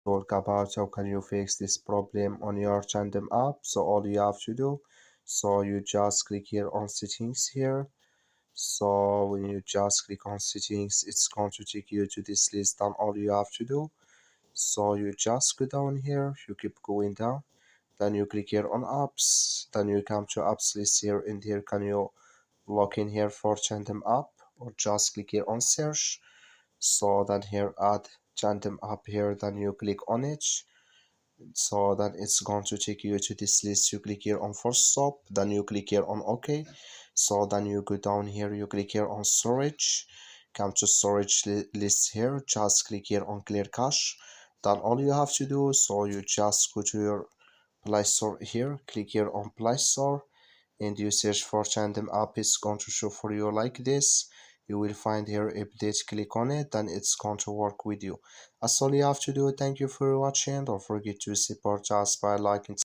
talk about how can you fix this problem on your Tandem app. So all you have to do, so you just click here on settings here. So when you just click on settings, it's going to take you to this list. And all you have to do, so you just go down here, you keep going down, then you click here on apps, then you come to apps list here. In here can you log in here for Tandem app, or just click here on search. So then here add Tandem app here, then you click on it. So then it's going to take you to this list. You click here on force stop, then you click here on OK. So then you go down here, you click here on storage, come to storage list here, just click here on clear cache. Then all you have to do, so you just go to your Play Store here, click here on Play Store, and you search for Tandem app. It's going to show for you like this. You will find here update, click on it, then it's going to work with you. That's all you have to do. Thank you for watching. Don't forget to support us by liking